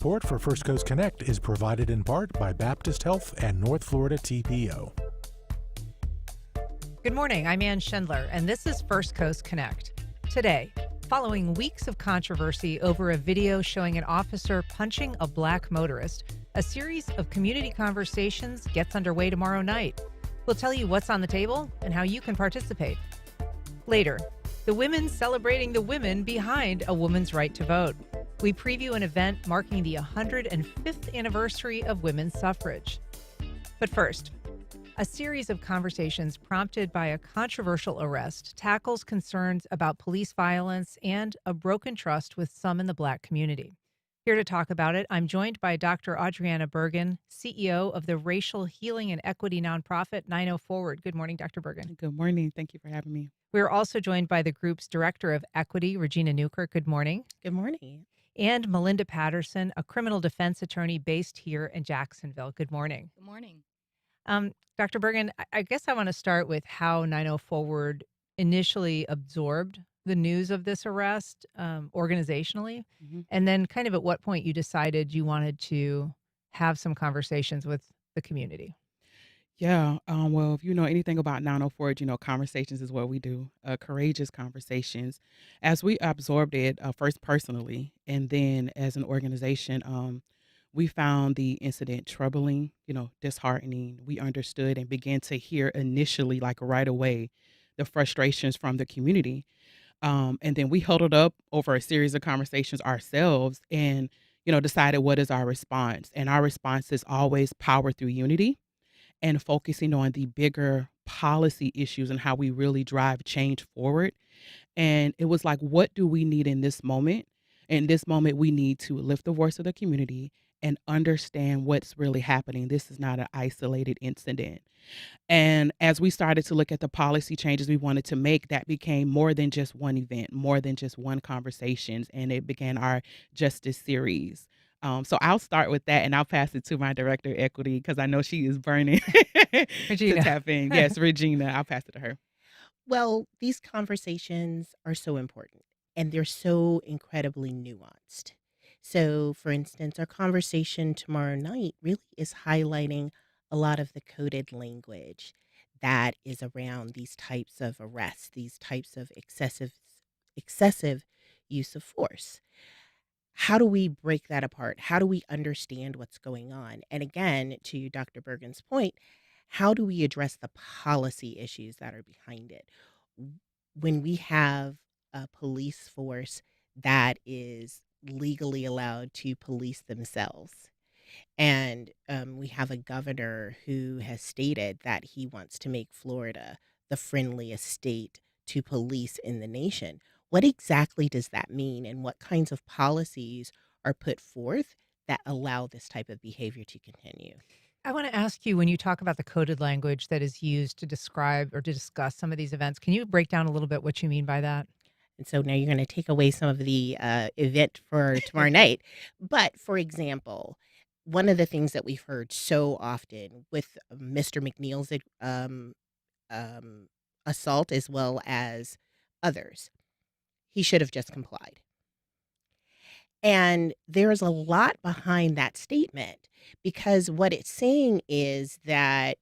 Support for First Coast Connect is provided in part by Baptist Health and North Florida TPO. Good morning, I'm Ann Schindler, and this is First Coast Connect. Today, following weeks of controversy over a video showing an officer punching a black motorist, a series of community conversations gets underway tomorrow night. We'll tell you what's on the table and how you can participate. Later, the women celebrating the women behind a woman's right to vote. We preview an event marking the 105th anniversary of women's suffrage. But first, a series of conversations prompted by a controversial arrest tackles concerns about police violence and a broken trust with some in the Black community. Here to talk about it, I'm joined by Dr. Audrieanna Burgin, CEO of the racial healing and equity nonprofit 90 Forward. Good morning, Dr. Burgin. Good morning. Thank you for having me. We're also joined by the group's Director of Equity, ReGina Newkirk. Good morning. Good morning. And Melinda Patterson, a criminal defense attorney based here in Jacksonville. Good morning. Good morning. Dr. Burgin, I guess I want to start with how 90 Forward initially absorbed the news of this arrest organizationally, and then kind of at what point you decided you wanted to have some conversations with the community. Yeah. Well, if you know anything about 904, conversations is what we do, courageous conversations. As we absorbed it, first personally, and then as an organization, we found the incident troubling, disheartening. We understood and began to hear initially, like right away, the frustrations from the community. And then we huddled up over a series of conversations ourselves and, decided what is our response. And our response is always power through unity and focusing on the bigger policy issues and how we really drive change forward. And it was like, what do we need in this moment? In this moment, we need to lift the voice of the community and understand what's really happening. This is not an isolated incident. And as we started to look at the policy changes we wanted to make, that became more than just one event, more than just one conversations, and it began our Justice series. So I'll start with that, and I'll pass it to my Director of Equity because I know she is burning to ReGina. tap in. Yes, ReGina. I'll pass it to her. Well, these conversations are so important and they're so incredibly nuanced. So, for instance, our conversation tomorrow night really is highlighting a lot of the coded language that is around these types of arrests, these types of excessive use of force. How do we break that apart? How do we understand what's going on? And again, to Dr. Bergen's point, how do we address the policy issues that are behind it? When we have a police force that is legally allowed to police themselves, and we have a governor who has stated that he wants to make Florida the friendliest state to police in the nation. What exactly does that mean, and what kinds of policies are put forth that allow this type of behavior to continue? I want to ask you, when you talk about the coded language that is used to describe or to discuss some of these events, can you break down a little bit what you mean by that? And so now you're going to take away some of the event for tomorrow night. But for example, one of the things that we've heard so often with Mr. McNeil's assault, as well as others, he should have just complied. And there's a lot behind that statement, because what it's saying is that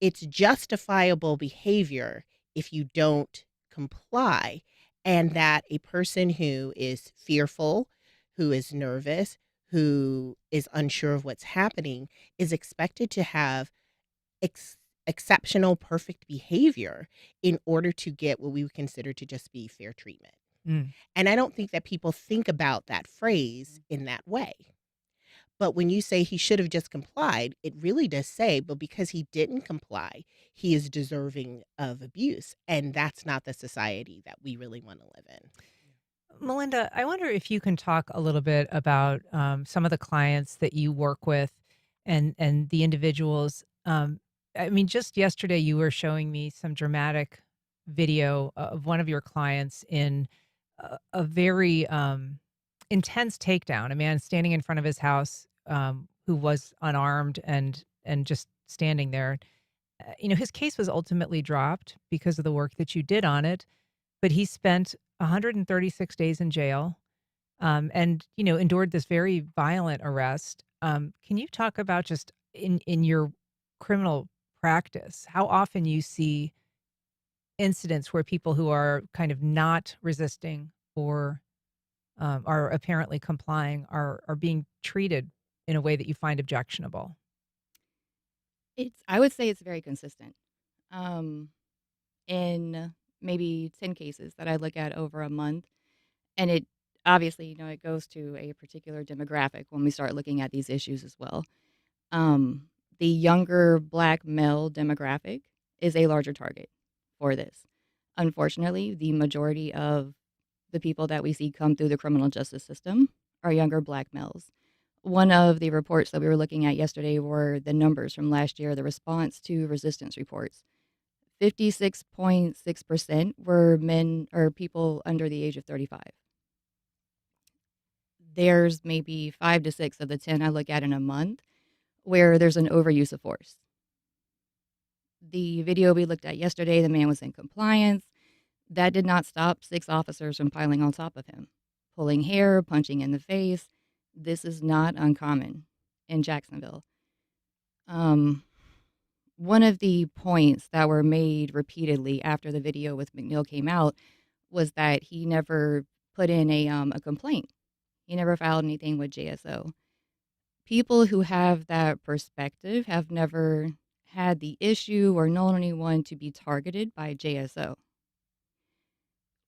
it's justifiable behavior if you don't comply, and that a person who is fearful, who is nervous, who is unsure of what's happening is expected to have exceptional, perfect behavior in order to get what we would consider to just be fair treatment. And I don't think that people think about that phrase in that way. But when you say he should have just complied, it really does say, but because he didn't comply, he is deserving of abuse. And that's not the society that we really want to live in. Melinda, I wonder if you can talk a little bit about some of the clients that you work with and the individuals. I mean, just yesterday you were showing me some dramatic video of one of your clients in a very intense takedown. A man standing in front of his house who was unarmed and just standing there. His case was ultimately dropped because of the work that you did on it, but he spent 136 days in jail. and endured this very violent arrest. Can you talk about just in your criminal practice, how often you see incidents where people who are kind of not resisting or are apparently complying are being treated in a way that you find objectionable? I would say it's very consistent. Um, in maybe 10 cases that I look at over a month, and it obviously, it goes to a particular demographic when we start looking at these issues as well. Um, the younger black male demographic is a larger target for this. Unfortunately, the majority of the people that we see come through the criminal justice system are younger black males. One of the reports that we were looking at yesterday were the numbers from last year, the response to resistance reports. 56.6% were men or people under the age of 35. There's maybe 5 to 6 of the 10 I look at in a month where there's an overuse of force. The video we looked at yesterday, the man was in compliance. That did not stop 6 officers from piling on top of him, pulling hair, punching in the face. This is not uncommon in Jacksonville. One of the points that were made repeatedly after the video with McNeil came out was that he never put in a complaint. He never filed anything with JSO. People who have that perspective have never had the issue or known anyone to be targeted by JSO.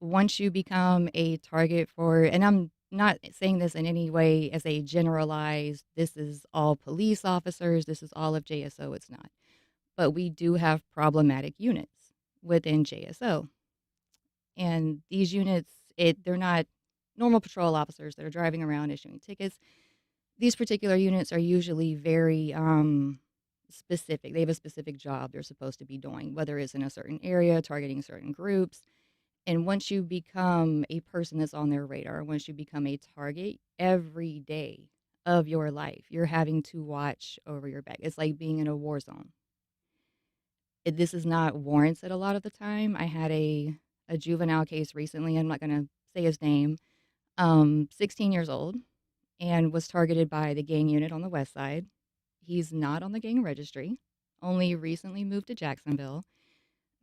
Once you become a target for, and I'm not saying this in any way as a generalized, this is all police officers, this is all of JSO, it's not. But we do have problematic units within JSO. And these units, they're not normal patrol officers that are driving around issuing tickets. These particular units are usually very specific. They have a specific job they're supposed to be doing, whether it's in a certain area, targeting certain groups. And once you become a person that's on their radar, once you become a target, every day of your life, you're having to watch over your back. It's like being in a war zone. This is not warranted a lot of the time. I had a juvenile case recently. I'm not going to say his name. 16 years old and was targeted by the gang unit on the west side. He's not on the gang registry, only recently moved to Jacksonville.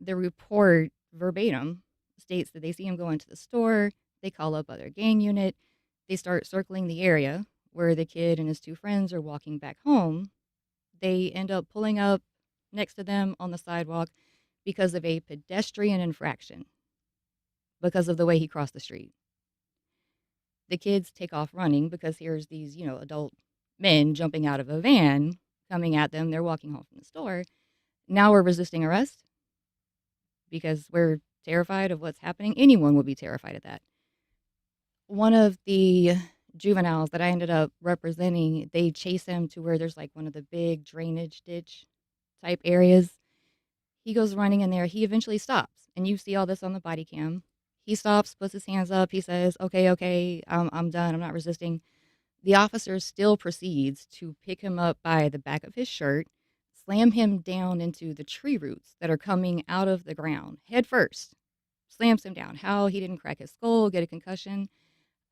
The report verbatim states that they see him go into the store, they call up other gang unit, they start circling the area where the kid and his 2 friends are walking back home. They end up pulling up next to them on the sidewalk because of a pedestrian infraction, because of the way he crossed the street. The kids take off running because here's these, adult men jumping out of a van coming at them. They're walking home from the store. Now we're resisting arrest because we're terrified of what's happening. Anyone would be terrified of that. One of the juveniles that I ended up representing, they chase him to where there's like one of the big drainage ditch type areas. He goes running in there. He eventually stops, and you see all this on the body cam. He stops, puts his hands up. He says, okay, I'm done. I'm not resisting. The officer still proceeds to pick him up by the back of his shirt, slam him down into the tree roots that are coming out of the ground head first, slams him down. How he didn't crack his skull, get a concussion,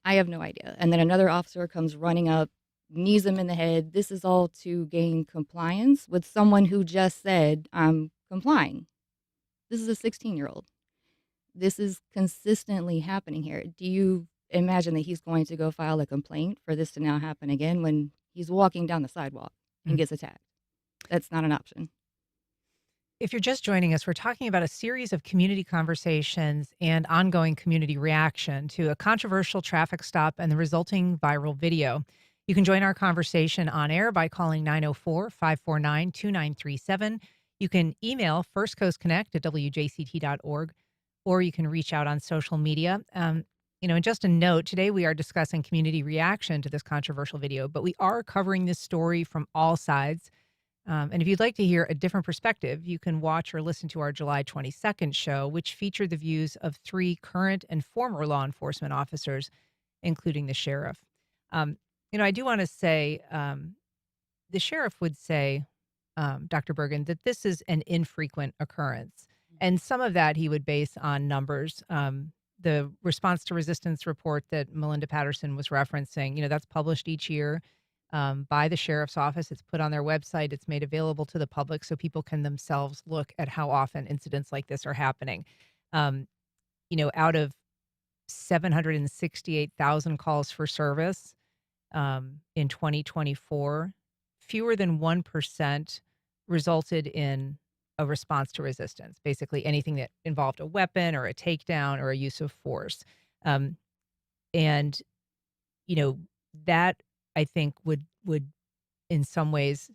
I have no idea. And then another officer comes running up, knees him in the head. This is all to gain compliance with someone who just said, I'm complying. This is a 16-year-old. This is consistently happening here. Do you imagine that he's going to go file a complaint for this to now happen again when he's walking down the sidewalk and gets attacked? That's not an option. If you're just joining us, we're talking about a series of community conversations and ongoing community reaction to a controversial traffic stop and the resulting viral video. You can join our conversation on air by calling 904-549-2937. You can email firstcoastconnect@wjct.org, or you can reach out on social media. And just a note, today we are discussing community reaction to this controversial video, but we are covering this story from all sides. And if you'd like to hear a different perspective, you can watch or listen to our July 22nd show, which featured the views of 3 current and former law enforcement officers, including the sheriff. I do want to say the sheriff would say, Dr. Burgin, that this is an infrequent occurrence. And some of that he would base on numbers. the response to resistance report that Melinda Patterson was referencing, that's published each year by the sheriff's office. It's put on their website. It's made available to the public so people can themselves look at how often incidents like this are happening. Um, out of 768,000 calls for service in 2024, fewer than 1% resulted in a response to resistance, basically anything that involved a weapon or a takedown or a use of force. Um, and, that I think would in some ways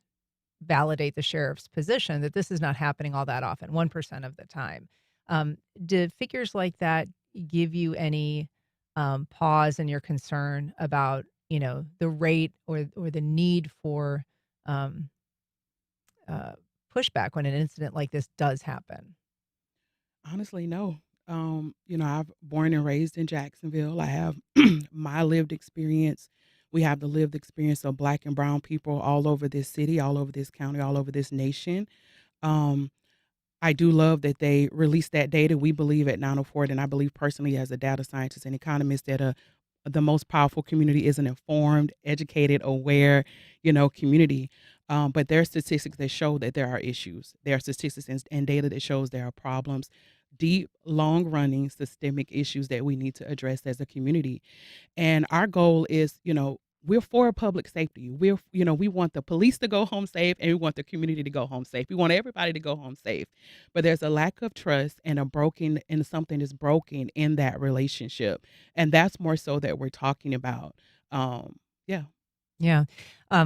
validate the sheriff's position that this is not happening all that often, 1% of the time. Do figures like that give you any pause in your concern about, the rate or the need for um, uh, pushback when an incident like this does happen? Honestly, no. I've born and raised in Jacksonville. I have my lived experience. We have the lived experience of Black and brown people all over this city, all over this county, all over this nation. Um, I do love that they released that data. We believe at 904, and I believe personally as a data scientist and economist that the most powerful community is an informed, educated, aware, community. But there are statistics that show that there are issues. There are statistics and data that shows there are problems, deep, long-running systemic issues that we need to address as a community. And our goal is, we're for public safety. We want the police to go home safe and we want the community to go home safe. We want everybody to go home safe. But there's a lack of trust and something is broken in that relationship. And that's more so that we're talking about. Yeah. Yeah.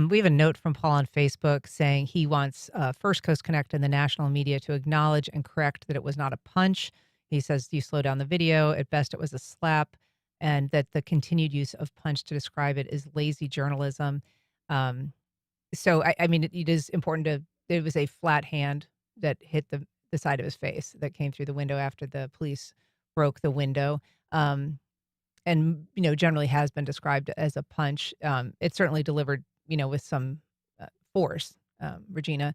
We have a note from Paul on Facebook saying he wants First Coast Connect and the national media to acknowledge and correct that it was not a punch. He says, you slow down the video. At best, it was a slap, and that the continued use of punch to describe it is lazy journalism. So, I mean, it is important it was a flat hand that hit the side of his face that came through the window after the police broke the window. And generally has been described as a punch. It's certainly delivered, with some force, Regina.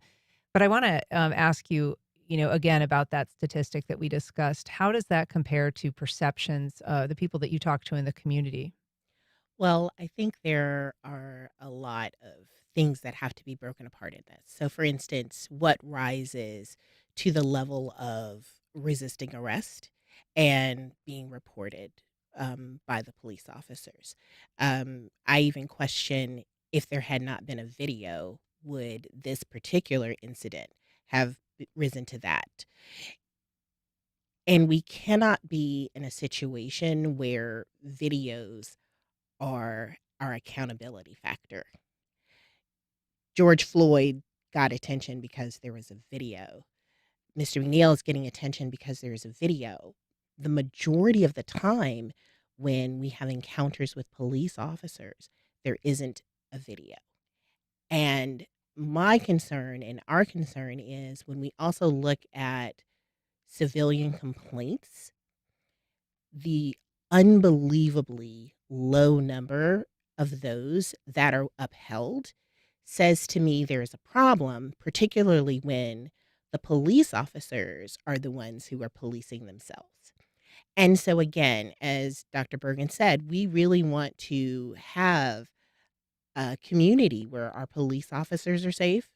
But I want to ask you, again about that statistic that we discussed. How does that compare to perceptions, the people that you talk to in the community? Well, I think there are a lot of things that have to be broken apart in this. So, for instance, what rises to the level of resisting arrest and being reported by the police officers? I even question if there had not been a video, would this particular incident have risen to that? And we cannot be in a situation where videos are our accountability factor. George Floyd got attention because there was a video. Mr. McNeil is getting attention because there's a video. The majority of the time when we have encounters with police officers, there isn't a video. And my concern and our concern is when we also look at civilian complaints, the unbelievably low number of those that are upheld says to me there is a problem, particularly when the police officers are the ones who are policing themselves. And so, again, as Dr. Burgin said, we really want to have a community where our police officers are safe,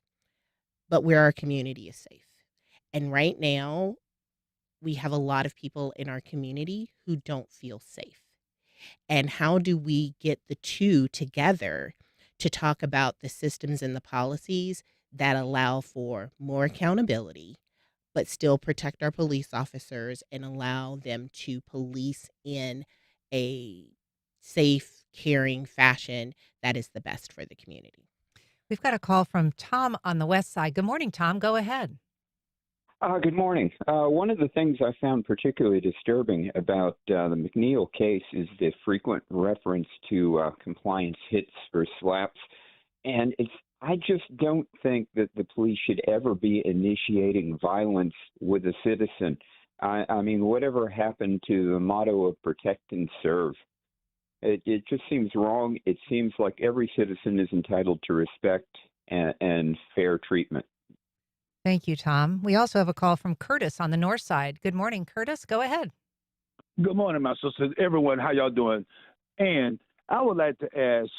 but where our community is safe. And right now, we have a lot of people in our community who don't feel safe. And how do we get the two together to talk about the systems and the policies that allow for more accountability, but still protect our police officers and allow them to police in a safe, caring fashion that is the best for the community? We've got a call from Tom on the west side. Good morning, Tom. Go ahead. Good morning. One of the things I found particularly disturbing about the McNeil case is the frequent reference to compliance hits or slaps. And I just don't think that the police should ever be initiating violence with a citizen. I mean, whatever happened to the motto of protect and serve? It just seems wrong. It seems like every citizen is entitled to respect and fair treatment. Thank you, Tom. We also have a call from Curtis on the north side. Good morning, Curtis. Go ahead. Good morning, my sisters. Everyone, how y'all doing? And I would like to ask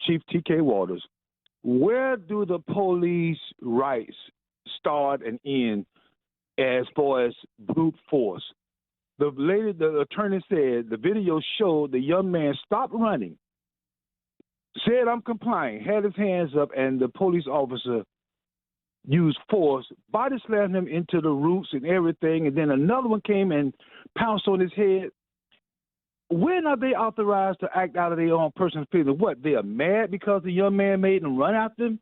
Chief T.K. Waters, where do the police rights start and end as far as brute force? The attorney said the video showed the young man stopped running, said, "I'm complying," had his hands up, and the police officer used force, body slammed him into the roots and everything, and then another one came and pounced on his head. When are they authorized to act out of their own personal feelings? What, they are mad because the young man made them run after him?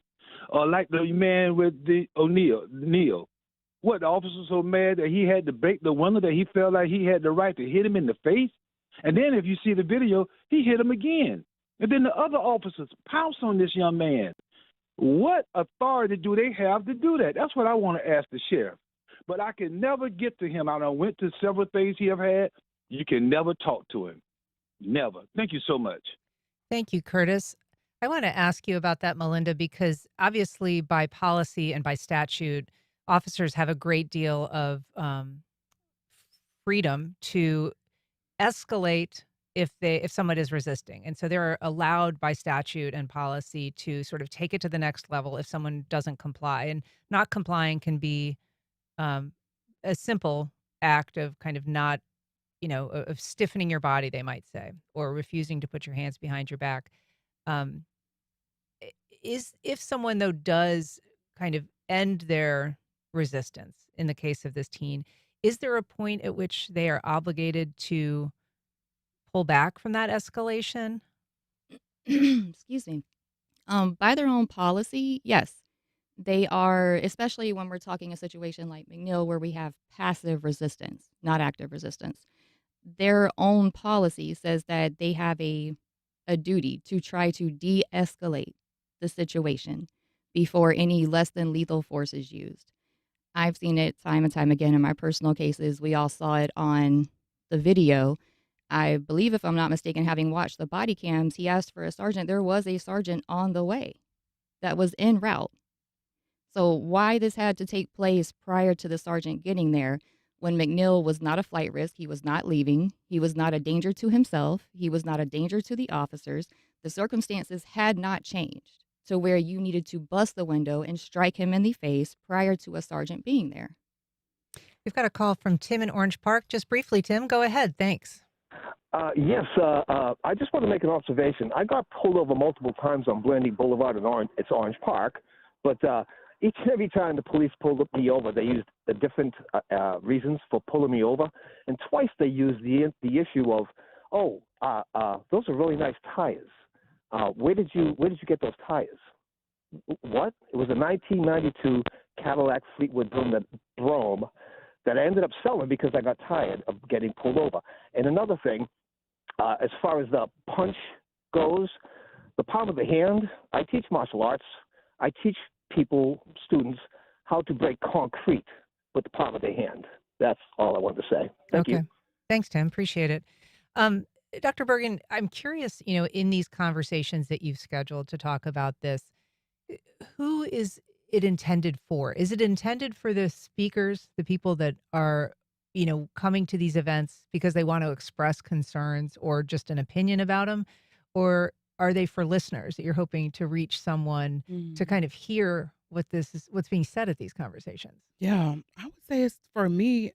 Or like the man with the Neil. What, the officer so mad that he had to break the window that he felt like he had the right to hit him in the face? And then if you see the video, he hit him again. And then the other officers pounced on this young man. What authority do they have to do that? That's what I want to ask the sheriff. But I can never get to him. I done went to several things he have had. You can never talk to him. Never. Thank you so much. Thank you, Curtis. I want to ask you about that, Melinda, because obviously by policy and by statute, officers have a great deal of freedom to escalate if someone is resisting. And so they're allowed by statute and policy to sort of take it to the next level if someone doesn't comply. And not complying can be a simple act of kind of not, of stiffening your body, they might say, or refusing to put your hands behind your back. Um, if someone though does kind of end their resistance in the case of this teen, is there a point at which they are obligated to pull back from that escalation? Excuse me. By their own policy, yes. They are, especially when we're talking a situation like McNeil where we have passive resistance, not active resistance. Their own policy says that they have a duty to try to de-escalate the situation before any less than lethal force is used. I've seen it time and time again in my personal cases. We all saw it on the video. I believe, if I'm not mistaken, having watched the body cams, he asked for a sergeant. There was a sergeant on the way that was en route. So why this had to take place prior to the sergeant getting there when McNeil was not a flight risk, he was not leaving, he was not a danger to himself, he was not a danger to the officers, the circumstances had not changed to where you needed to bust the window and strike him in the face prior to a sergeant being there. We've got a call from Tim in Orange Park. Just briefly, Tim, go ahead. Thanks. Yes, I just want to make an observation. I got pulled over multiple times on Blandy Boulevard in Orange Park, but each and every time the police pulled me over, they used different reasons for pulling me over, and twice they used the issue of, those are really nice tires. Where did you get those tires? What? It was a 1992 Cadillac Fleetwood Brougham that I ended up selling because I got tired of getting pulled over. And another thing, as far as the punch goes, the palm of the hand, I teach martial arts. I teach students, how to break concrete with the palm of their hand. That's all I wanted to say. Thank you. Thanks, Tim. Appreciate it. Dr. Burgin, I'm curious, in these conversations that you've scheduled to talk about this, who is it intended for? Is it intended for the speakers, the people that are, coming to these events because they want to express concerns or just an opinion about them? Or are they for listeners that you're hoping to reach someone to kind of hear what's being said at these conversations? Yeah, I would say it's for me,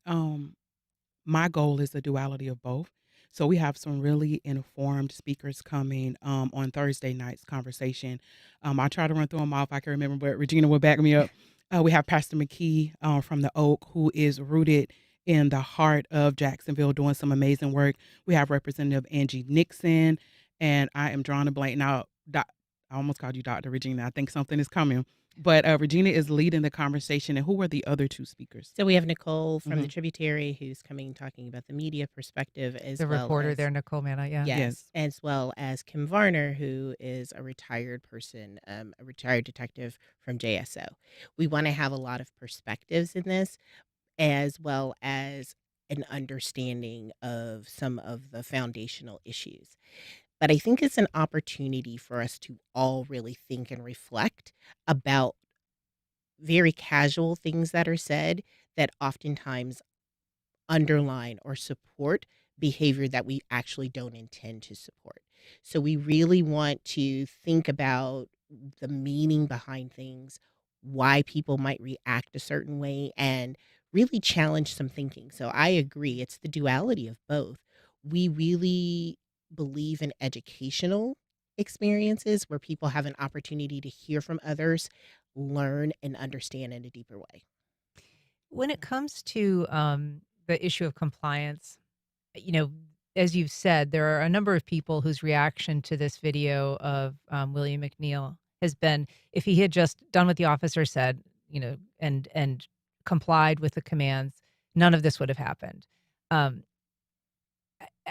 my goal is a duality of both. So we have some really informed speakers coming on Thursday night's conversation. I'll try to run through them all if I can remember, but ReGina will back me up. We have Pastor McKee from the Oak, who is rooted in the heart of Jacksonville, doing some amazing work. We have Representative Angie Nixon, and I am drawing a blank now. I almost called you Dr. ReGina. I think something is coming. But ReGina is leading the conversation. And who are the other two speakers? So we have Nicole from the Tributary, who's coming talking about the media perspective, as The well reporter as, there, Nicole Manna, yeah. yes, as well as Kim Varner, who is a retired person, a retired detective from JSO. We want to have a lot of perspectives in this, as well as an understanding of some of the foundational issues. But I think it's an opportunity for us to all really think and reflect about very casual things that are said that oftentimes underline or support behavior that we actually don't intend to support. So we really want to think about the meaning behind things, why people might react a certain way, and really challenge some thinking. So I agree, it's the duality of both. We really believe in educational experiences where people have an opportunity to hear from others, learn, and understand in a deeper way. When it comes to the issue of compliance, you know, as you've said, there are a number of people whose reaction to this video of William McNeil has been, if he had just done what the officer said, and complied with the commands, none of this would have happened. Um,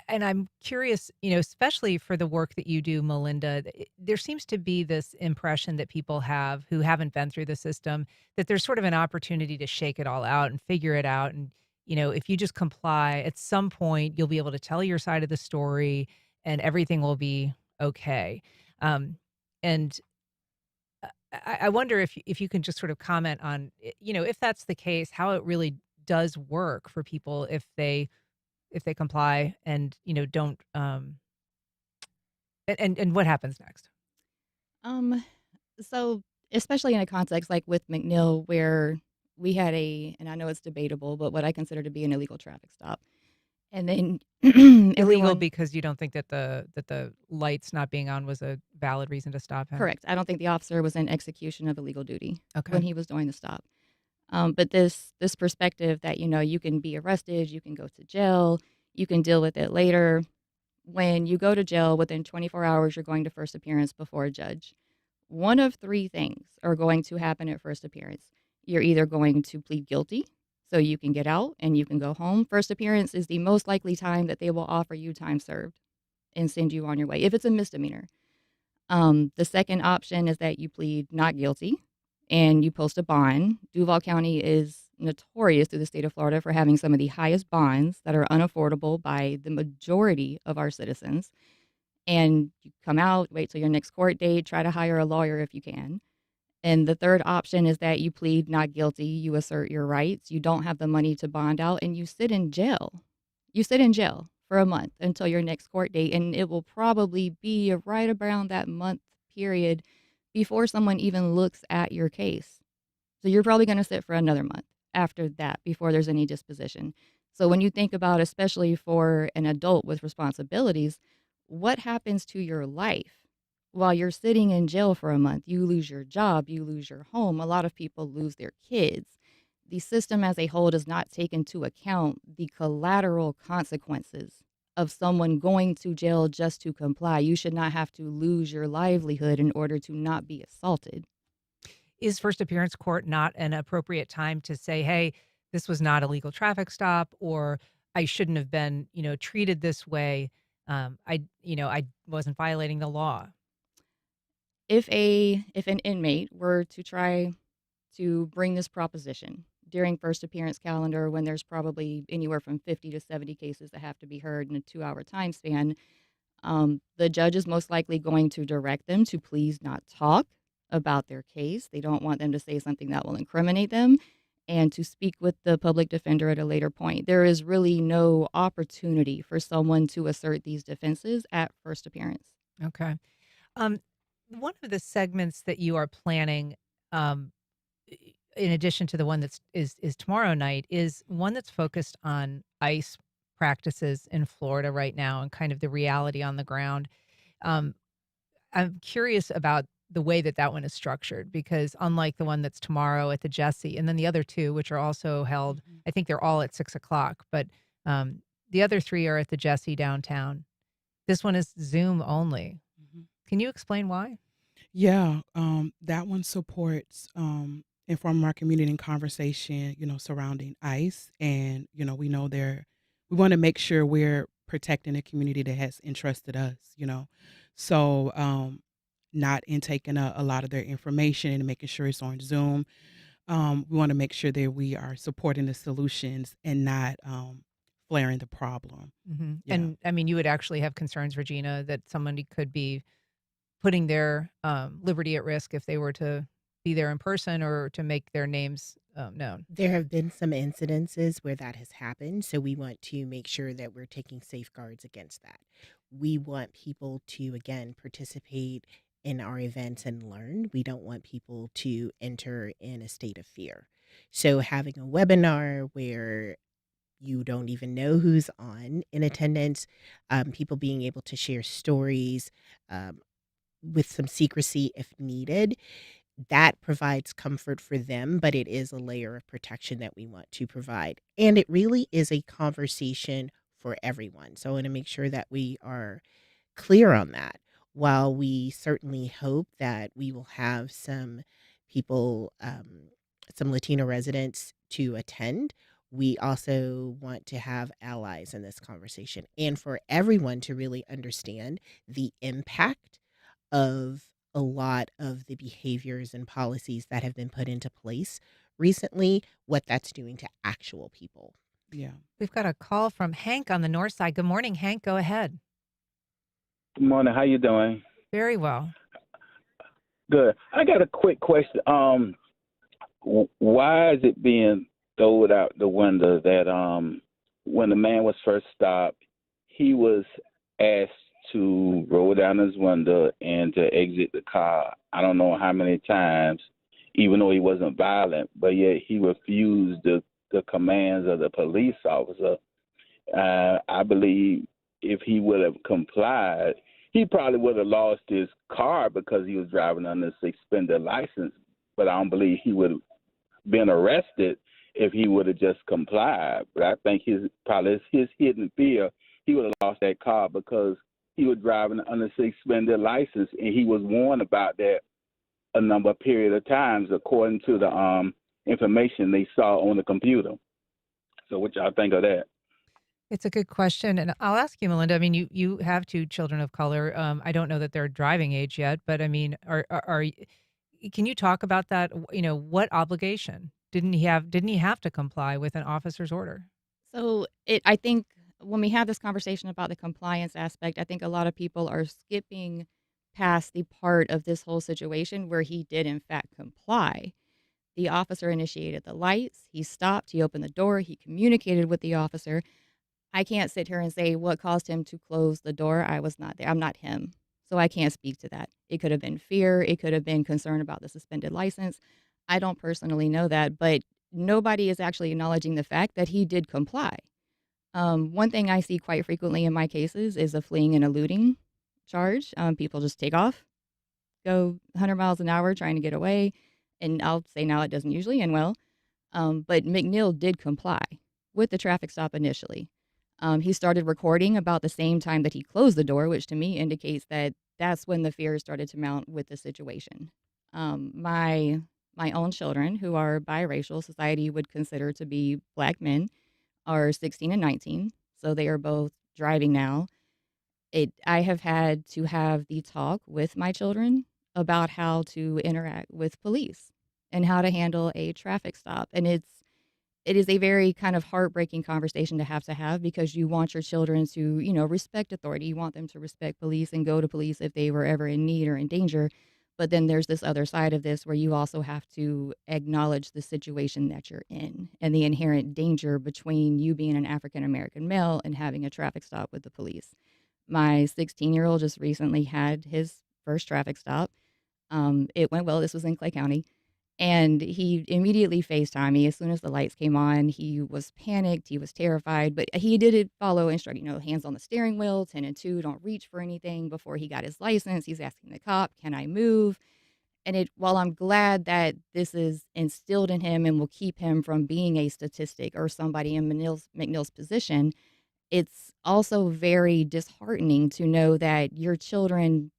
and I'm curious, especially for the work that you do, Melinda, there seems to be this impression that people have who haven't been through the system that there's sort of an opportunity to shake it all out and figure it out. And, if you just comply, at some point, you'll be able to tell your side of the story and everything will be okay. And I wonder if you can just sort of comment on, if that's the case, how it really does work for people if they comply and don't and what happens next. Um, so especially in a context like with McNeil, where we had and I know it's debatable, but what I consider to be an illegal traffic stop, and then Illegal everyone. because you don't think that the lights not being on was a valid reason to stop him. Correct. I don't think the officer was in execution of illegal duty Okay. when he was doing the stop. But this perspective that you can be arrested, you can go to jail, you can deal with it later. When you go to jail, within 24 hours, you're going to first appearance before a judge. One of three things are going to happen at first appearance. You're either going to plead guilty, so you can get out and you can go home. First appearance is the most likely time that they will offer you time served and send you on your way if it's a misdemeanor. The second option is that you plead not guilty and you post a bond. Duval County is notorious through the state of Florida for having some of the highest bonds that are unaffordable by the majority of our citizens. And you come out, wait till your next court date, try to hire a lawyer if you can. And the third option is that you plead not guilty, you assert your rights, you don't have the money to bond out, and you sit in jail. You sit in jail for a month until your next court date, and it will probably be right around that month period before someone even looks at your case. So you're probably going to sit for another month after that before there's any disposition. So when you think about, especially for an adult with responsibilities, what happens to your life while you're sitting in jail for a month? You lose your job, you lose your home. A lot of people lose their kids. The system as a whole does not take into account the collateral consequences of someone going to jail just to comply. You should not have to lose your livelihood in order to not be assaulted. Is first appearance court not an appropriate time to say, hey, this was not a legal traffic stop, or I shouldn't have been, treated this way. I wasn't violating the law. If an inmate were to try to bring this proposition during first appearance calendar, when there's probably anywhere from 50 to 70 cases that have to be heard in a 2-hour time span, the judge is most likely going to direct them to please not talk about their case. They don't want them to say something that will incriminate them, and to speak with the public defender at a later point. There is really no opportunity for someone to assert these defenses at first appearance. Okay. One of the segments that you are planning, in addition to the one is tomorrow night, is one that's focused on ICE practices in Florida right now and kind of the reality on the ground. I'm curious about the way that one is structured, because unlike the one that's tomorrow at the Jessie, and then the other two, which are also held, I think they're all at 6:00, but the other three are at the Jessie Downtown. This one is Zoom only. Can you explain why? Yeah, that one supports informing our community and conversation, surrounding ICE. And, we know we want to make sure we're protecting the community that has entrusted us, So not intaking a lot of their information and making sure it's on Zoom. We want to make sure that we are supporting the solutions and not flaring the problem. Yeah. And I mean, you would actually have concerns, ReGina, that somebody could be putting their liberty at risk if they were to be there in person or to make their names known. There have been some incidences where that has happened, so we want to make sure that we're taking safeguards against that. We want people to, again, participate in our events and learn. We don't want people to enter in a state of fear. So, having a webinar where you don't even know who's on in attendance, people being able to share stories um, with some secrecy if needed, that provides comfort for them, but it is a layer of protection that we want to provide. And it really is a conversation for everyone. So I want to make sure that we are clear on that. While we certainly hope that we will have some people, some Latino residents to attend, we also want to have allies in this conversation and for everyone to really understand the impact of a lot of the behaviors and policies that have been put into place recently, what that's doing to actual people. Yeah. We've got a call from Hank on the north side. Good morning, Hank. Go ahead. Good morning. How you doing? Very well. Good. I got a quick question. Why is it being thrown out the window that when the man was first stopped, he was asked to roll down his window and to exit the car? I don't know how many times, even though he wasn't violent, but yet he refused the commands of the police officer. I believe if he would have complied, he probably would have lost his car because he was driving under suspended license. But I don't believe he would have been arrested if he would have just complied. But I think his hidden fear, he would have lost that car because he was driving under suspended license, and he was warned about that a number of period of times according to the information they saw on the computer. So what y'all think of that? It's a good question, and I'll ask you, Melinda. I mean, you have two children of color. I don't know that they're driving age yet, but I mean, can you talk about that? You know, what obligation didn't he have? Didn't he have to comply with an officer's order? So I think when we have this conversation about the compliance aspect, I think a lot of people are skipping past the part of this whole situation where he did in fact comply. The officer initiated the lights. He stopped. He opened the door. He communicated with the officer. I can't sit here and say what caused him to close the door. I was not there. I'm not him. So I can't speak to that. It could have been fear. It could have been concern about the suspended license. I don't personally know that, but nobody is actually acknowledging the fact that he did comply. One thing I see quite frequently in my cases is a fleeing and eluding charge. People just take off, go 100 miles an hour trying to get away. And I'll say now it doesn't usually end well. But McNeil did comply with the traffic stop initially. He started recording about the same time that he closed the door, which to me indicates that that's when the fear started to mount with the situation. My own children, who are biracial, society would consider to be Black men, are 16 and 19. So they are both driving now. I have had to have the talk with my children about how to interact with police and how to handle a traffic stop. And it is a very kind of heartbreaking conversation to have because you want your children to, respect authority. You want them to respect police and go to police if they were ever in need or in danger. But then there's this other side of this where you also have to acknowledge the situation that you're in and the inherent danger between you being an African-American male and having a traffic stop with the police. My 16-year-old just recently had his first traffic stop. It went well. This was in Clay County. And he immediately FaceTimed me as soon as the lights came on. He was panicked. He was terrified, but he did follow instruction, hands on the steering wheel, 10 and 2, don't reach for anything. Before he got his license, he's asking the cop, can I move? And while I'm glad that this is instilled in him and will keep him from being a statistic or somebody in McNeil's position, it's also very disheartening to know that your children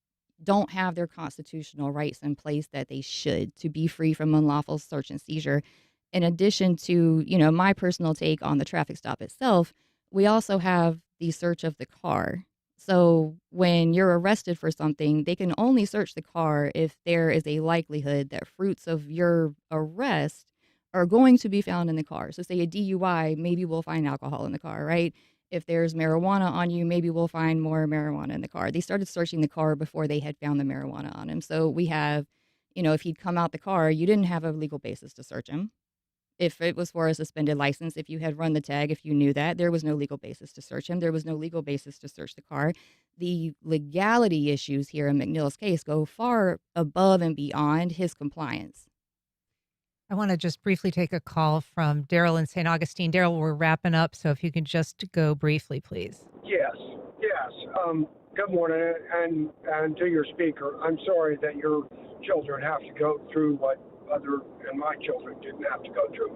don't have their constitutional rights in place that they should to be free from unlawful search and seizure. In addition to, my personal take on the traffic stop itself, we also have the search of the car. So when you're arrested for something, they can only search the car if there is a likelihood that fruits of your arrest are going to be found in the car. So say a DUI, maybe we'll find alcohol in the car, right? If there's marijuana on you, maybe we'll find more marijuana in the car. They started searching the car before they had found the marijuana on him. So we have, if he'd come out the car, you didn't have a legal basis to search him. If it was for a suspended license, if you had run the tag, if you knew that, there was no legal basis to search him. There was no legal basis to search the car. The legality issues here in McNeil's case go far above and beyond his compliance. I want to just briefly take a call from Daryl in St. Augustine. Daryl, we're wrapping up, so if you can just go briefly, please. Yes, yes. Good morning, and to your speaker, I'm sorry that your children have to go through what other and my children didn't have to go through.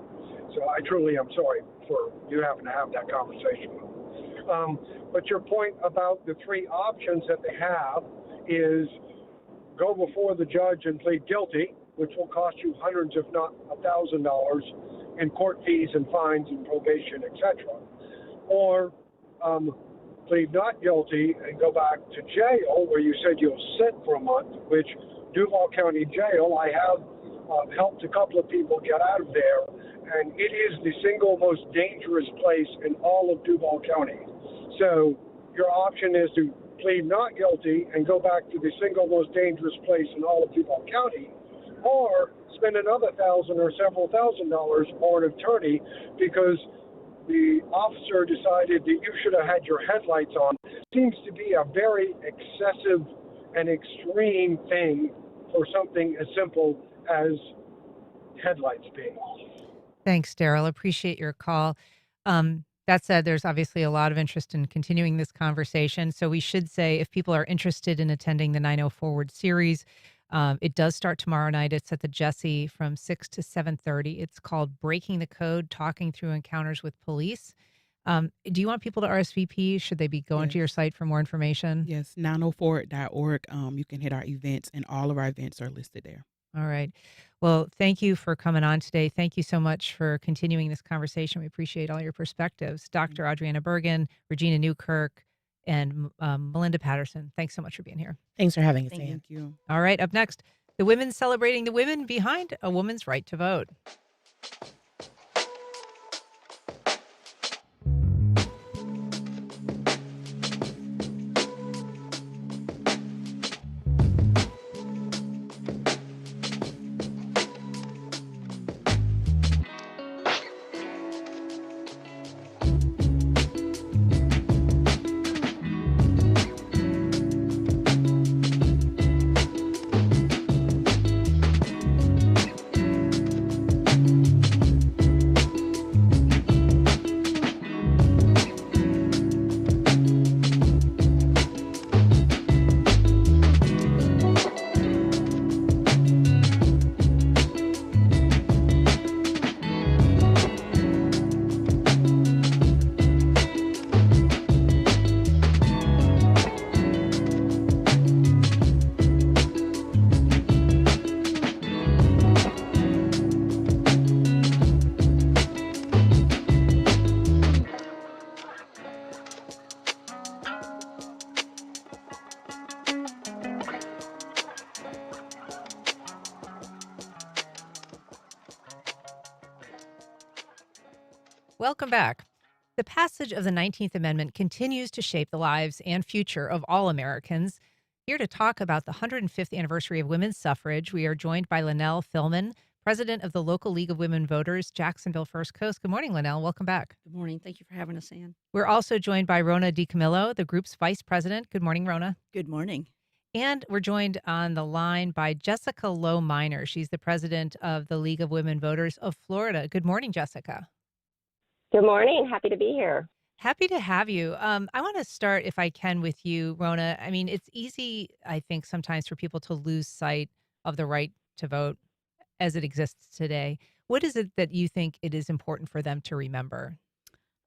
So I truly am sorry for you having to have that conversation with them. But your point about the three options that they have is go before the judge and plead guilty, which will cost you hundreds, if not $1,000 in court fees and fines and probation, etc. Or plead not guilty and go back to jail, where you said you'll sit for a month, which Duval County Jail, I have helped a couple of people get out of there, and it is the single most dangerous place in all of Duval County. So your option is to plead not guilty and go back to the single most dangerous place in all of Duval County, or spend another $1,000 or several $1,000s for an attorney because the officer decided that you should have had your headlights on. Seems to be a very excessive and extreme thing for something as simple as headlights being off. Thanks, Daryl. Appreciate your call. That said, there's obviously a lot of interest in continuing this conversation. So we should say if people are interested in attending the 9/0 Forward series, it does start tomorrow night. It's at the Jessie from 6 to 7:30. It's called Breaking the Code, Talking Through Encounters with Police. Do you want people to RSVP? Should they be going to your site for more information? Yes, 904.org. You can hit our events, and all of our events are listed there. All right. Well, thank you for coming on today. Thank you so much for continuing this conversation. We appreciate all your perspectives. Dr. Audrieanna Burgin, ReGina Newkirk, and Melinda Patterson. Thanks so much for being here. Thanks for having us, Ann. Thank you. All right. Up next, the women celebrating the women behind a woman's right to vote. Welcome back. The passage of the 19th Amendment continues to shape the lives and future of all Americans. Here to talk about the 105th anniversary of women's suffrage, we are joined by Linnell Philman, president of the local League of Women Voters, Jacksonville First Coast. Good morning, Linnell. Welcome back. Good morning. Thank you for having us, Ann. We're also joined by Rona DiCamillo, the group's vice president. Good morning, Rona. Good morning. And we're joined on the line by Jessica Lowe Minor. She's the president of the League of Women Voters of Florida. Good morning, Jessica. Good morning. Happy to be here. Happy to have you. I want to start, if I can, with you, Rona. I mean, it's easy, I think, sometimes for people to lose sight of the right to vote as it exists today. What is it that you think it is important for them to remember?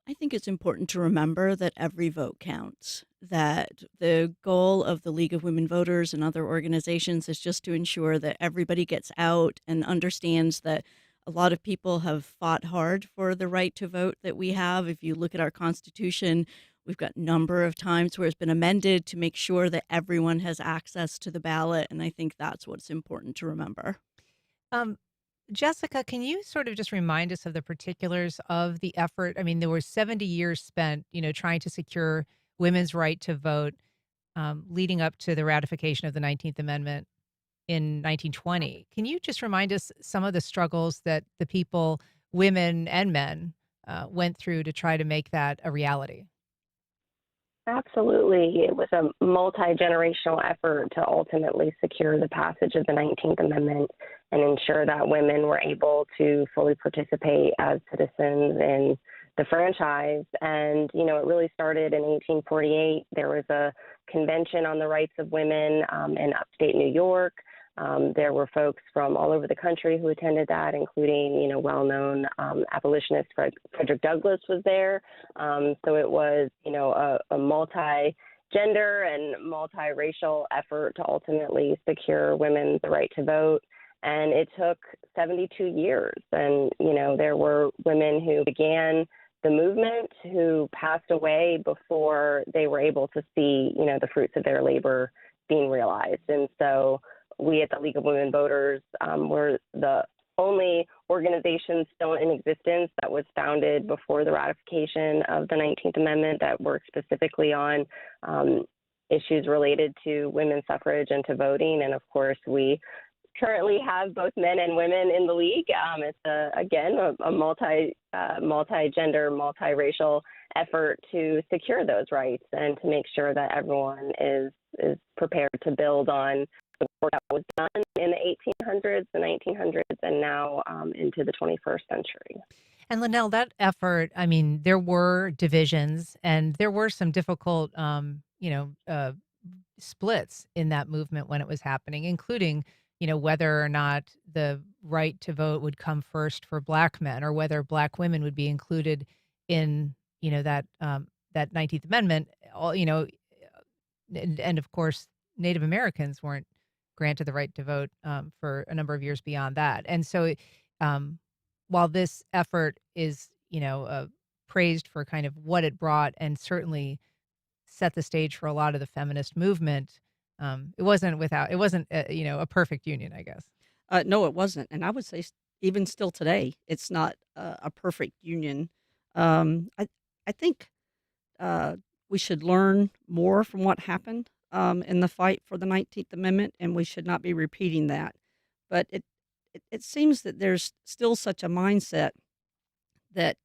I think it's important to remember that every vote counts, that the goal of the League of Women Voters and other organizations is just to ensure that everybody gets out and understands that a lot of people have fought hard for the right to vote that we have. If you look at our Constitution, we've got a number of times where it's been amended to make sure that everyone has access to the ballot, and I think that's what's important to remember. Jessica, can you sort of just remind us of the particulars of the effort? I mean, there were 70 years spent, trying to secure women's right to vote, leading up to the ratification of the 19th Amendment in 1920. Can you just remind us some of the struggles that the people women and men went through to try to make that a reality. Absolutely. It was a multi-generational effort to ultimately secure the passage of the 19th Amendment and ensure that women were able to fully participate as citizens in the franchise. And, it really started in 1848. There was a convention on the rights of women in upstate New York. There were folks from all over the country who attended that, including, well-known abolitionist Frederick Douglass was there. So it was, a multi-gender and multiracial effort to ultimately secure women the right to vote. And it took 72 years. And, there were women who began the movement who passed away before they were able to see, the fruits of their labor being realized. And so we at the League of Women Voters were the only organization still in existence that was founded before the ratification of the 19th Amendment that worked specifically on issues related to women's suffrage and to voting. And of course, we currently have both men and women in the league. It's a multi-gender, multiracial effort to secure those rights and to make sure that everyone is prepared to build on the work that was done in the 1800s, the 1900s, and now into the 21st century. And Linnell, that effort, there were divisions and there were some difficult, splits in that movement when it was happening, including, whether or not the right to vote would come first for Black men or whether Black women would be included in, that 19th Amendment. And of course, Native Americans weren't granted the right to vote for a number of years beyond that. And so while this effort is, praised for kind of what it brought and certainly set the stage for a lot of the feminist movement, it wasn't a perfect union, I guess. No, it wasn't. And I would say even still today, it's not a perfect union. I think we should learn more from what happened in the fight for the 19th Amendment, and we should not be repeating that. But it seems that there's still such a mindset that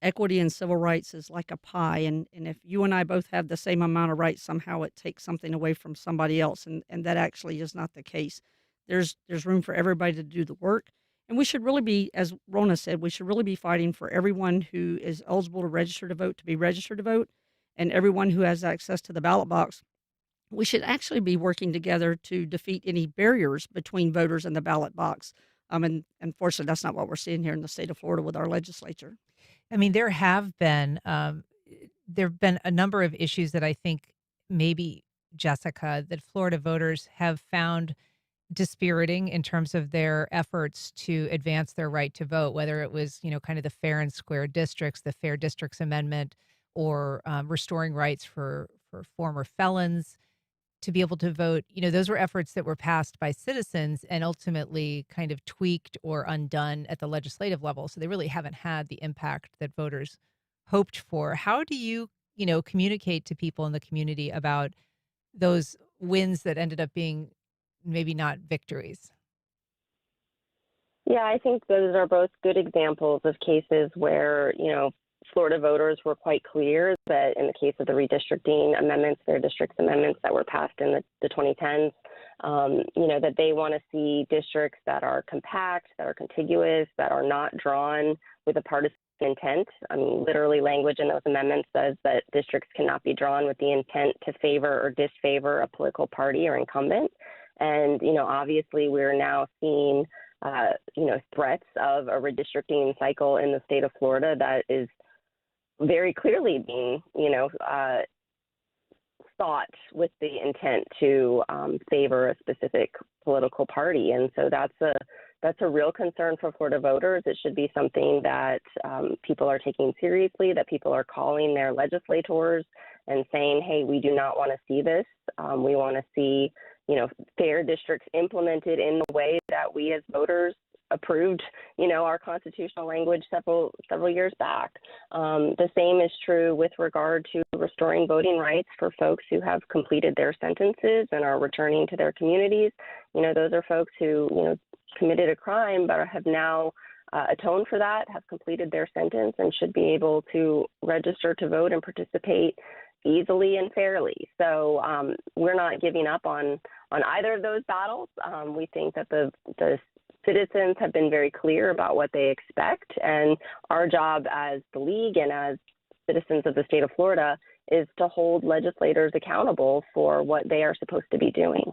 equity and civil rights is like a pie, and if you and I both have the same amount of rights, somehow it takes something away from somebody else, and that actually is not the case. There's room for everybody to do the work, and we should really be, as Rona said, we should really be fighting for everyone who is eligible to register to vote to be registered to vote, and everyone who has access to the ballot box. We should actually be working together to defeat any barriers between voters and the ballot box. And unfortunately, that's not what we're seeing here in the state of Florida with our legislature. There have been a number of issues that I think maybe, Jessica, that Florida voters have found dispiriting in terms of their efforts to advance their right to vote, whether it was, kind of the fair and square districts, the Fair Districts Amendment, or restoring rights for former felons to be able to vote. Those were efforts that were passed by citizens and ultimately kind of tweaked or undone at the legislative level. So they really haven't had the impact that voters hoped for. How do you, communicate to people in the community about those wins that ended up being maybe not victories? Yeah, I think those are both good examples of cases where, Florida voters were quite clear that in the case of the redistricting amendments, their districts amendments that were passed in the 2010s, that they want to see districts that are compact, that are contiguous, that are not drawn with a partisan intent. Literally language in those amendments says that districts cannot be drawn with the intent to favor or disfavor a political party or incumbent. And, obviously we're now seeing, threats of a redistricting cycle in the state of Florida that is very clearly being, thought with the intent to favor a specific political party. And so that's a real concern for Florida voters. It should be something that people are taking seriously, that people are calling their legislators and saying, hey, we do not want to see this. We want to see, fair districts implemented in the way that we as voters approved, our constitutional language several years back. The same is true with regard to restoring voting rights for folks who have completed their sentences and are returning to their communities. Those are folks who, committed a crime but have now atone for that, have completed their sentence, and should be able to register to vote and participate easily and fairly. So we're not giving up on either of those battles. We think that the citizens have been very clear about what they expect, and our job as the league and as citizens of the state of Florida is to hold legislators accountable for what they are supposed to be doing.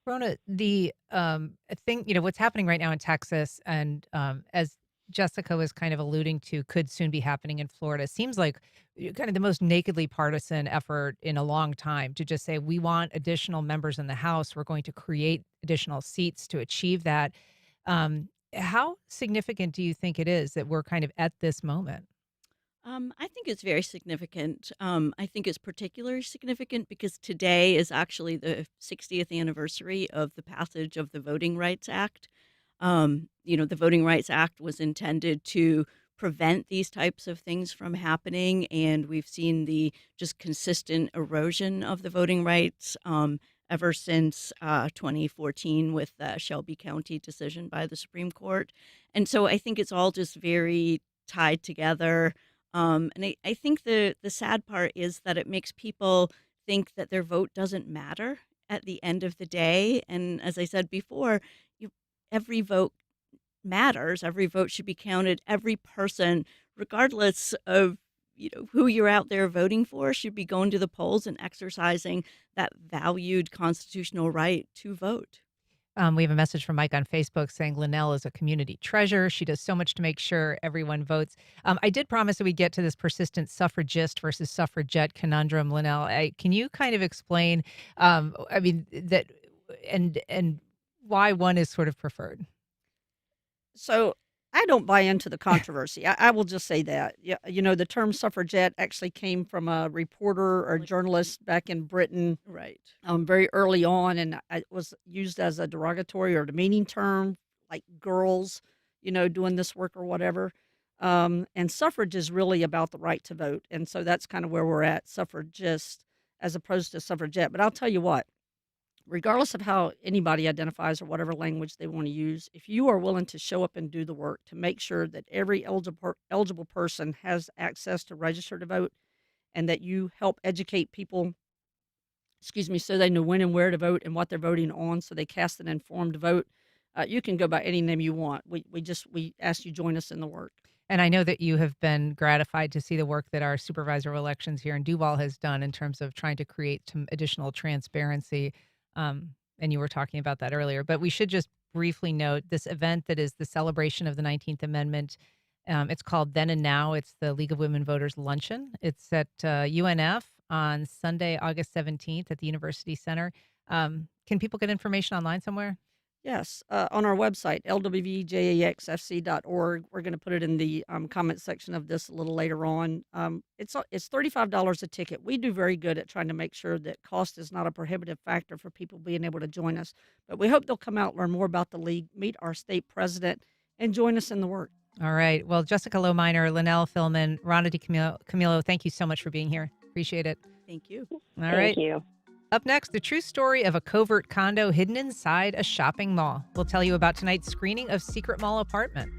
Rona, the thing, what's happening right now in Texas, and as Jessica was kind of alluding to, could soon be happening in Florida, seems like kind of the most nakedly partisan effort in a long time to just say, we want additional members in the House. We're going to create additional seats to achieve that. How significant do you think it is that we're kind of at this moment? I think it's very significant. I think it's particularly significant because today is actually the 60th anniversary of the passage of the Voting Rights Act. The Voting Rights Act was intended to prevent these types of things from happening, and we've seen the just consistent erosion of the voting rights ever since 2014 with the Shelby County decision by the Supreme Court. And so I think it's all just very tied together. And I think the sad part is that it makes people think that their vote doesn't matter at the end of the day. And as I said before, every vote matters. Every vote should be counted. Every person, regardless of who you're out there voting for, should be going to the polls and exercising that valued constitutional right to vote. We have a message from Mike on Facebook saying Linnell is a community treasure. She does so much to make sure everyone votes. I did promise that we'd get to this persistent suffragist versus suffragette conundrum, Linnell. Can you kind of explain, that and why one is sort of preferred? So I don't buy into the controversy. I will just say that. Yeah, the term suffragette actually came from a reporter or journalist back in Britain, Right. very early on, and it was used as a derogatory or demeaning term, like girls, doing this work or whatever. And suffrage is really about the right to vote, and so that's kind of where we're at, suffragist as opposed to suffragette. But I'll tell you what. Regardless of how anybody identifies or whatever language they want to use, if you are willing to show up and do the work to make sure that every eligible person has access to register to vote and that you help educate people, so they know when and where to vote and what they're voting on so they cast an informed vote, you can go by any name you want. We ask you join us in the work. And I know that you have been gratified to see the work that our supervisor of elections here in Duval has done in terms of trying to create some additional transparency. And you were talking about that earlier, but we should just briefly note this event that is the celebration of the 19th Amendment. It's called Then and Now. It's the League of Women Voters Luncheon. It's at UNF on Sunday, August 17th at the University Center. Can people get information online somewhere? Yes, on our website, lwjaxfc.org. We're going to put it in the comment section of this a little later on. It's $35 a ticket. We do very good at trying to make sure that cost is not a prohibitive factor for people being able to join us. But we hope they'll come out, learn more about the league, meet our state president, and join us in the work. All right. Well, Jessica Lowminer, Linnell Philman, Rhonda DiCamillo, thank you so much for being here. Appreciate it. Thank you. All right. Thank you. Up next, the true story of a covert condo hidden inside a shopping mall. We'll tell you about tonight's screening of Secret Mall Apartment.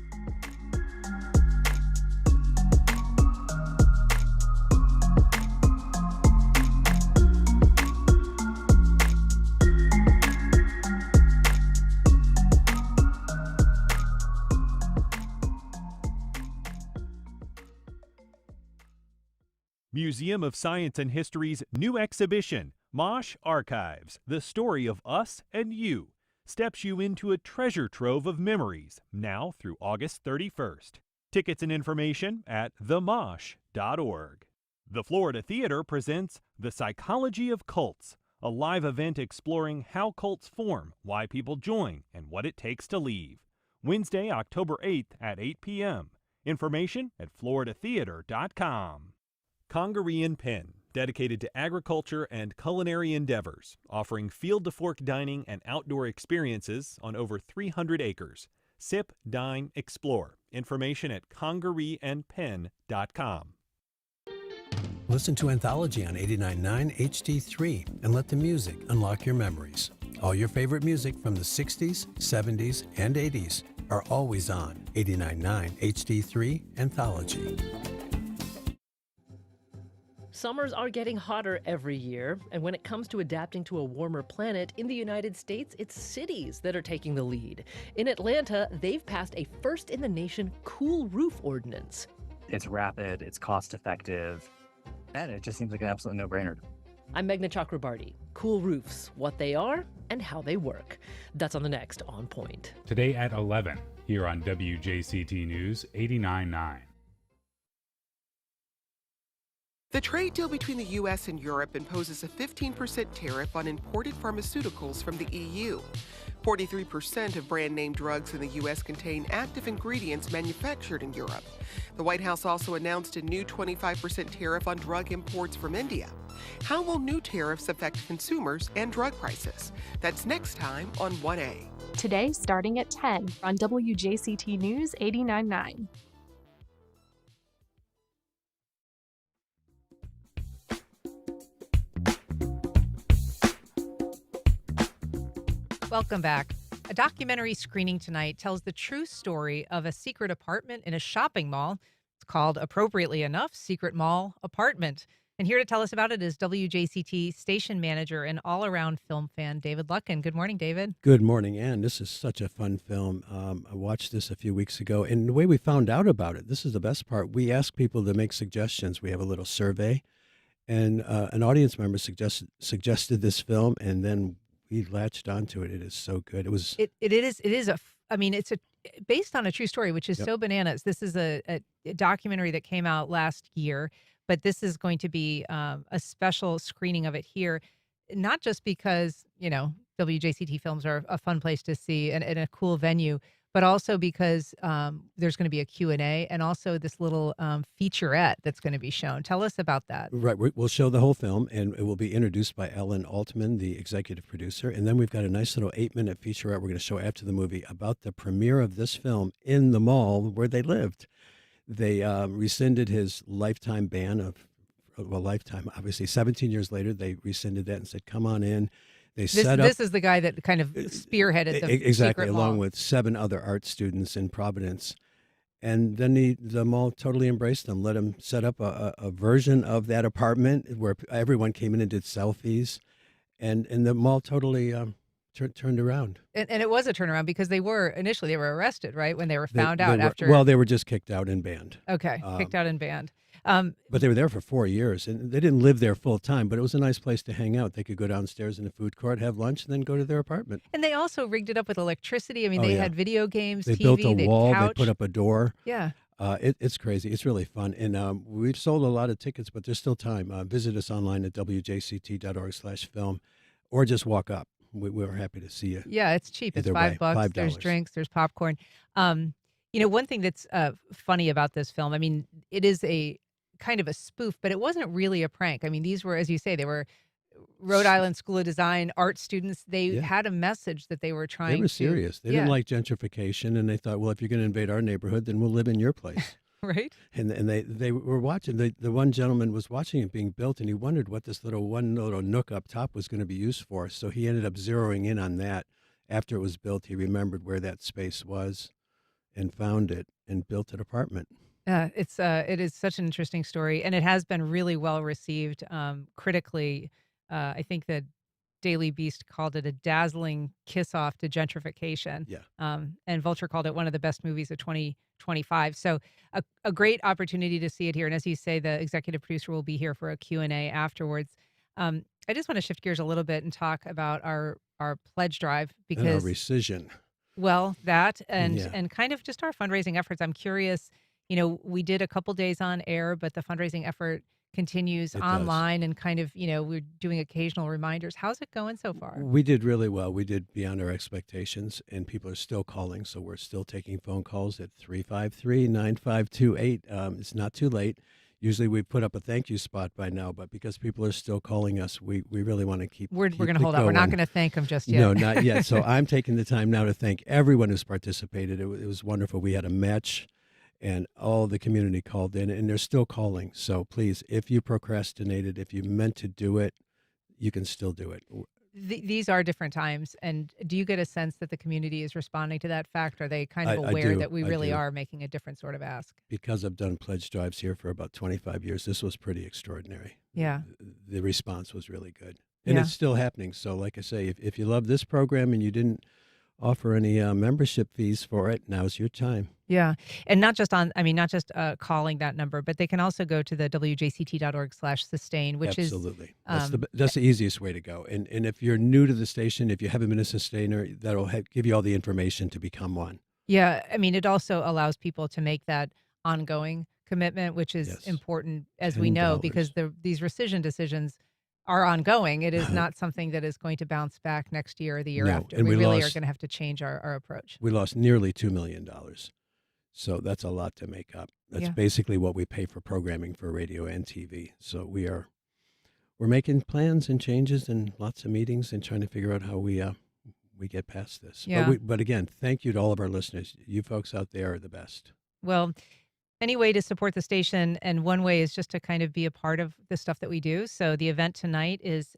Museum of Science and History's new exhibition, Mosh Archives, the story of us and you, steps you into a treasure trove of memories, now through August 31st. Tickets and information at themosh.org. The Florida Theater presents The Psychology of Cults, a live event exploring how cults form, why people join, and what it takes to leave. Wednesday, October 8th at 8 p.m. Information at floridatheater.com. Congaree & Pen, dedicated to agriculture and culinary endeavors, offering field-to-fork dining and outdoor experiences on over 300 acres. Sip, dine, explore. Information at congareeandpen.com. Listen to Anthology on 89.9 HD3 and let the music unlock your memories. All your favorite music from the 60s, 70s, and 80s are always on 89.9 HD3 Anthology. Summers are getting hotter every year, and when it comes to adapting to a warmer planet, in the United States, it's cities that are taking the lead. In Atlanta, they've passed a first-in-the-nation cool roof ordinance. It's rapid, it's cost-effective, and it just seems like an absolute no-brainer. I'm Meghna Chakrabarty. Cool roofs, what they are and how they work. That's on the next On Point. Today at 11, here on WJCT News 89.9. The trade deal between the U.S. and Europe imposes a 15% tariff on imported pharmaceuticals from the EU. 43% of brand-name drugs in the U.S. contain active ingredients manufactured in Europe. The White House also announced a new 25% tariff on drug imports from India. How will new tariffs affect consumers and drug prices? That's next time on 1A. Today, starting at 10 on WJCT News 89.9. Welcome back. A documentary screening tonight tells the true story of a secret apartment in a shopping mall. It's called, appropriately enough, Secret Mall Apartment. And here to tell us about it is WJCT station manager and all-around film fan, David Luckin. Good morning, David. Good morning, Ann. This is such a fun film. I watched this a few weeks ago, and the way we found out about it, this is the best part. We asked people to make suggestions. We have a little survey, and an audience member suggested this film, and then we latched onto it. It is so good. It's based on a true story, which is so bananas. This is a documentary that came out last year, but this is going to be a special screening of it here, not just because, WJCT films are a fun place to see and a cool venue, but also because there's going to be a Q&A and also this little featurette that's going to be shown. Tell us about that. Right. We'll show the whole film, and it will be introduced by Ellen Altman, the executive producer. And then we've got a nice little 8-minute featurette we're going to show after the movie about the premiere of this film in the mall where they lived. They rescinded his lifetime ban lifetime, obviously. 17 years later, they rescinded that and said, come on in. This is the guy that kind of spearheaded the exactly, secret along mall. with 7 other art students in Providence. And then the mall totally embraced them, let him set up a version of that apartment where everyone came in and did selfies. And the mall totally turned around. And it was a turnaround because they were arrested, right? When they were found out after. Well, they were just kicked out and banned. Okay, kicked out and banned. But they were there for 4 years, and they didn't live there full time, but it was a nice place to hang out. They could go downstairs in the food court, have lunch, and then go to their apartment. And they also rigged it up with electricity. I mean, they had video games, they TV, built a they had wall, couch. they put up a door. Yeah. It's crazy. It's really fun. And we've sold a lot of tickets, but there's still time. Visit us online at wjct.org/film or just walk up. We're happy to see you. Yeah, it's cheap. It's $5. $5. There's drinks, there's popcorn. One thing that's funny about this film, I mean, it is a kind of a spoof, but it wasn't really a prank. I mean, these were, as you say, they were Rhode Island School of Design art students. They had a message that they were trying to. They were serious. They didn't like gentrification, and they thought, well, if you're going to invade our neighborhood, then we'll live in your place. Right. And they were watching. The one gentleman was watching it being built, and he wondered what this little nook up top was going to be used for. So he ended up zeroing in on that. After it was built, he remembered where that space was and found it and built an apartment. It is such an interesting story, and it has been really well received critically. I think the Daily Beast called it a dazzling kiss-off to gentrification. Yeah. And Vulture called it one of the best movies of 2025. So a great opportunity to see it here. And as you say, the executive producer will be here for a Q&A afterwards. I just want to shift gears a little bit and talk about our pledge drive because and our rescission. Well, that and kind of just our fundraising efforts. I'm curious. We did a couple days on air, but the fundraising effort continues online and kind of, we're doing occasional reminders. How's it going so far? We did really well. We did beyond our expectations, and people are still calling. So we're still taking phone calls at 353-9528. It's not too late. Usually we put up a thank you spot by now, but because people are still calling us, we really want to keep We're going to hold out. We're not going to thank them just yet. No, not yet. So I'm taking the time now to thank everyone who's participated. It was wonderful. We had a match. And all the community called in, and they're still calling. So please, if you procrastinated, if you meant to do it, you can still do it. these are different times. And do you get a sense that the community is responding to that fact? Are they kind of I aware do. that we I really do. are making a different sort of ask? Because I've done pledge drives here for about 25 years, this was pretty extraordinary. Yeah. The response was really good. And Yeah. it's still happening. So like I say, if you love this program and you didn't offer any membership fees for it, now's your time. Yeah. And not just calling that number, but they can also go to the wjct.org/sustain, which Absolutely. is That's the easiest way to go. And if you're new to the station, if you haven't been a sustainer, that'll give you all the information to become one. Yeah, I mean, it also allows people to make that ongoing commitment, which is Yes. important, as we know, $10. because these rescission decisions are ongoing. It is not something that is going to bounce back next year or the year No, after. and We we really are lost- going to have to change our approach. We lost nearly $2 million. So that's a lot to make up. That's Yeah. basically what we pay for programming for radio and TV. So we're making plans and changes and lots of meetings and trying to figure out how we get past this. Yeah. But again, thank you to all of our listeners. You folks out there are the best. Well, any way to support the station, and one way is just to kind of be a part of the stuff that we do. So the event tonight is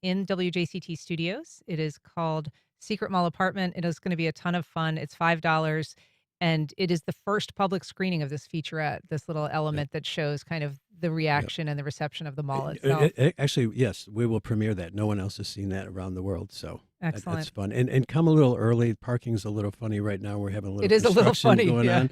in WJCT Studios. It is called Secret Mall Apartment. It is going to be a ton of fun. It's $5. And it is the first public screening of this featurette, this little element that shows kind of the reaction and the reception of the mall itself. Actually, yes, we will premiere that. No one else has seen that around the world. So Excellent. that's fun. And come a little early. Parking's a little funny right now. We're having a little It is a little construction funny, going yeah. on.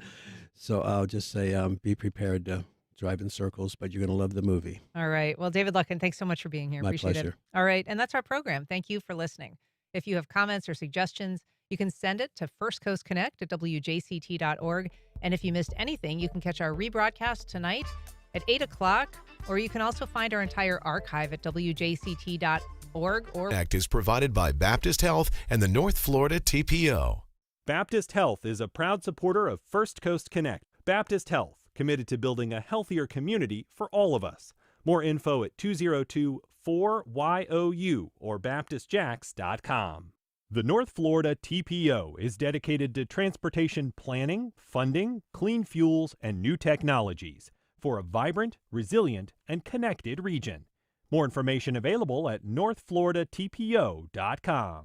So I'll just say be prepared to drive in circles, but you're going to love the movie. All right. Well, David Luckin, thanks so much for being here. My Appreciate it. pleasure. All right. And that's our program. Thank you for listening. If you have comments or suggestions, you can send it to firstcoastconnect@wjct.org. And if you missed anything, you can catch our rebroadcast tonight at 8 o'clock, or you can also find our entire archive at wjct.org. Act is provided by Baptist Health and the North Florida TPO. Baptist Health is a proud supporter of First Coast Connect. Baptist Health, committed to building a healthier community for all of us. More info at 202-4YOU or baptistjacks.com. The North Florida TPO is dedicated to transportation planning, funding, clean fuels, and new technologies for a vibrant, resilient, and connected region. More information available at northfloridatpo.com.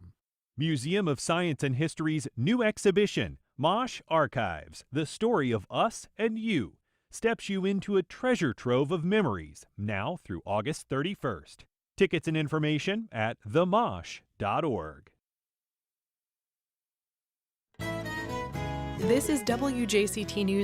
Museum of Science and History's new exhibition, Mosh Archives, The Story of Us and You, steps you into a treasure trove of memories now through August 31st. Tickets and information at themosh.org. This is WJCT News